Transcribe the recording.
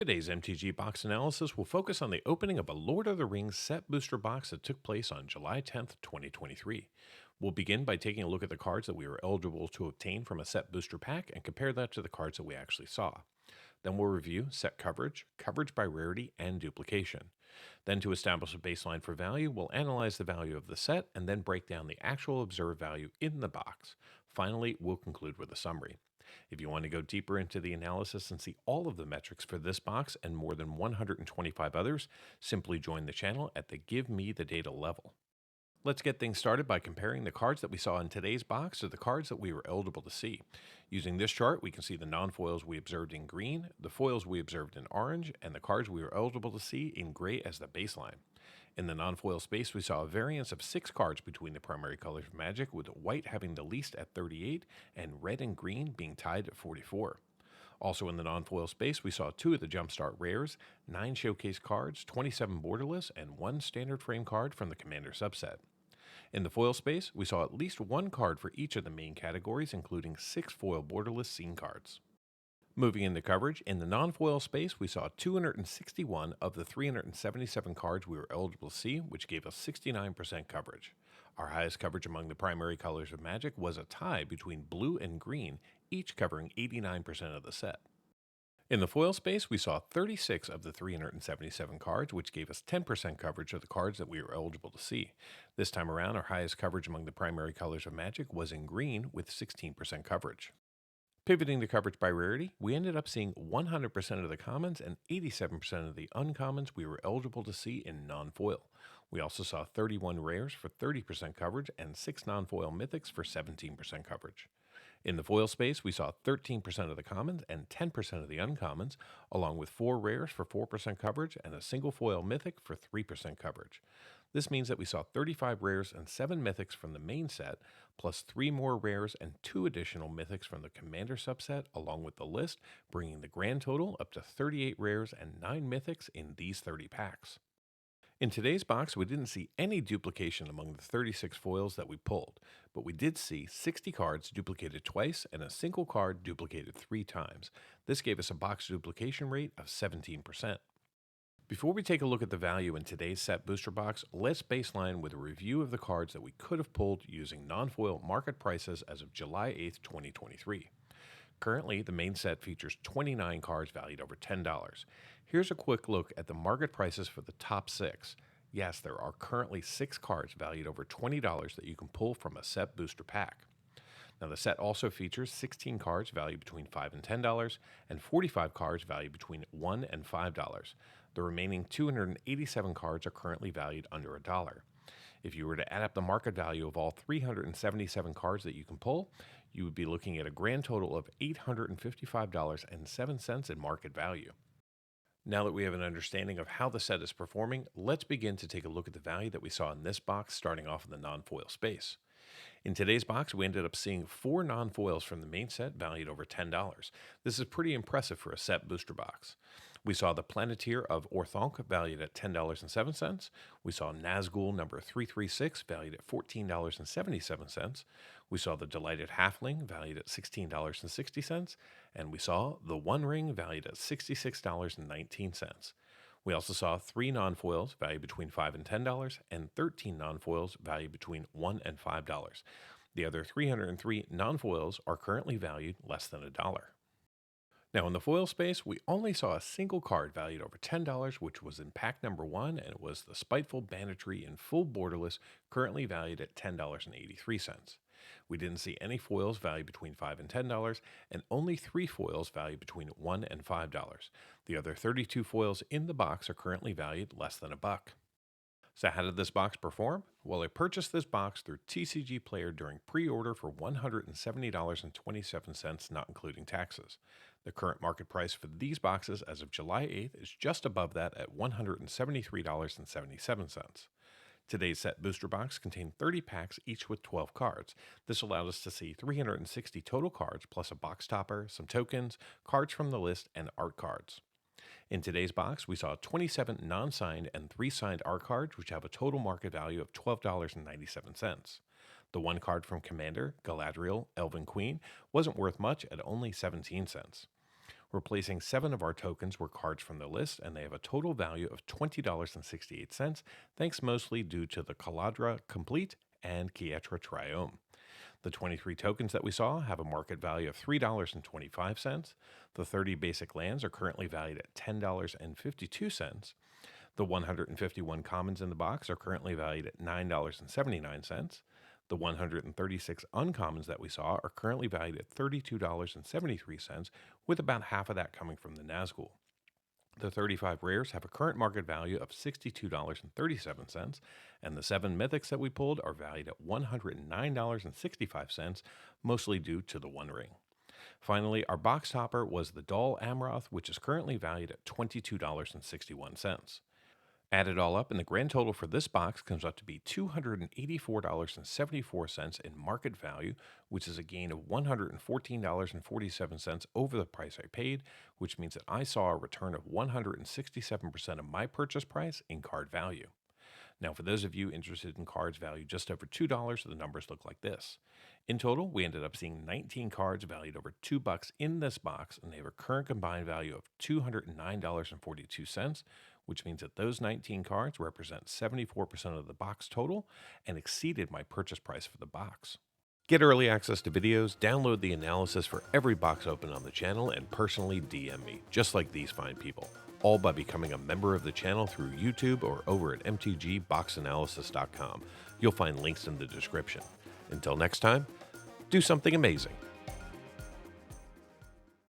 Today's MTG box analysis will focus on the opening of a Lord of the Rings set booster box that took place on July 10th, 2023. We'll begin by taking a look at the cards that we were eligible to obtain from a set booster pack and compare that to the cards that we actually saw. Then we'll review set coverage, coverage by rarity, and duplication. Then, to establish a baseline for value, we'll analyze the value of the set and then break down the actual observed value in the box. Finally, we'll conclude with a summary. If you want to go deeper into the analysis and see all of the metrics for this box and more than 125 others, simply join the channel at the Give Me the Data level. Let's get things started by comparing the cards that we saw in today's box to the cards that we were eligible to see. Using this chart, we can see the non-foils we observed in green, the foils we observed in orange, and the cards we were eligible to see in gray as the baseline. In the non-foil space, we saw a variance of 6 cards between the primary colors of Magic, with white having the least at 38 and red and green being tied at 44. Also in the non-foil space, we saw 2 of the Jumpstart rares, 9 showcase cards, 27 borderless, and 1 standard frame card from the Commander subset. In the foil space, we saw at least 1 card for each of the main categories, including 6 foil borderless scene cards. Moving into coverage, in the non-foil space, we saw 261 of the 377 cards we were eligible to see, which gave us 69% coverage. Our highest coverage among the primary colors of Magic was a tie between blue and green, each covering 89% of the set. In the foil space, we saw 36 of the 377 cards, which gave us 10% coverage of the cards that we were eligible to see. This time around, our highest coverage among the primary colors of Magic was in green with 16% coverage. Pivoting to coverage by rarity, we ended up seeing 100% of the commons and 87% of the uncommons we were eligible to see in non-foil. We also saw 31 rares for 30% coverage and 6 non-foil mythics for 17% coverage. In the foil space, we saw 13% of the commons and 10% of the uncommons, along with 4 rares for 4% coverage and a single foil mythic for 3% coverage. This means that we saw 35 rares and 7 mythics from the main set, plus 3 more rares and 2 additional mythics from the Commander subset, along with the list, bringing the grand total up to 38 rares and 9 mythics in these 30 packs. In today's box, we didn't see any duplication among the 36 foils that we pulled, but we did see 60 cards duplicated twice and a single card duplicated 3 times. This gave us a box duplication rate of 17%. Before we take a look at the value in today's set booster box, let's baseline with a review of the cards that we could have pulled using non-foil market prices as of July 8th, 2023. Currently, the main set features 29 cards valued over $10. Here's a quick look at the market prices for the top 6. Yes, there are currently 6 cards valued over $20 that you can pull from a set booster pack. Now, the set also features 16 cards valued between $5 and $10 and 45 cards valued between $1 and $5. The remaining 287 cards are currently valued under $1. If you were to add up the market value of all 377 cards that you can pull, you would be looking at a grand total of $855.07 in market value. Now that we have an understanding of how the set is performing, let's begin to take a look at the value that we saw in this box, starting off in the non-foil space. In today's box, we ended up seeing 4 non-foils from the main set valued over $10. This is pretty impressive for a set booster box. We saw the Planeteer of Orthanc valued at $10.07. We saw Nazgul number 336 valued at $14.77. We saw the Delighted Halfling valued at $16.60. And we saw the One Ring valued at $66.19. We also saw 3 non-foils valued between $5 and $10 and 13 non-foils valued between $1 and $5. The other 303 non-foils are currently valued less than $1. Now, in the foil space, we only saw a single card valued over $10, which was in pack number 1, and it was the Spiteful Banditry in full borderless, currently valued at $10.83. We didn't see any foils valued between $5 and $10, and only 3 foils valued between $1 and $5. The other 32 foils in the box are currently valued less than $1. So how did this box perform? Well, I purchased this box through TCG Player during pre-order for $170.27, not including taxes. The current market price for these boxes as of July 8th is just above that at $173.77. Today's set booster box contained 30 packs, each with 12 cards. This allowed us to see 360 total cards, plus a box topper, some tokens, cards from the list, and art cards. In today's box, we saw 27 non-signed and 3 signed art cards, which have a total market value of $12.97. The 1 card from Commander, Galadriel, Elven Queen, wasn't worth much at only 17 cents. Replacing 7 of our tokens were cards from the list, and they have a total value of $20.68, thanks mostly due to the Caladra Complete and Kietra Triome. The 23 tokens that we saw have a market value of $3.25. The 30 basic lands are currently valued at $10.52. The 151 commons in the box are currently valued at $9.79. The 136 uncommons that we saw are currently valued at $32.73, with about half of that coming from the Nazgul. The 35 rares have a current market value of $62.37, and the 7 mythics that we pulled are valued at $109.65, mostly due to the One Ring. Finally, our box topper was the Dal Amroth, which is currently valued at $22.61. Add it all up, and the grand total for this box comes out to be $284.74 in market value, which is a gain of $114.47 over the price I paid, which means that I saw a return of 167% of my purchase price in card value. Now, for those of you interested in cards valued just over $2, the numbers look like this. In total, we ended up seeing 19 cards valued over $2 in this box, and they have a current combined value of $209.42, which means that those 19 cards represent 74% of the box total and exceeded my purchase price for the box. Get early access to videos, download the analysis for every box open on the channel, and personally DM me, just like these fine people, all by becoming a member of the channel through YouTube or over at mtgboxanalysis.com. You'll find links in the description. Until next time, do something amazing.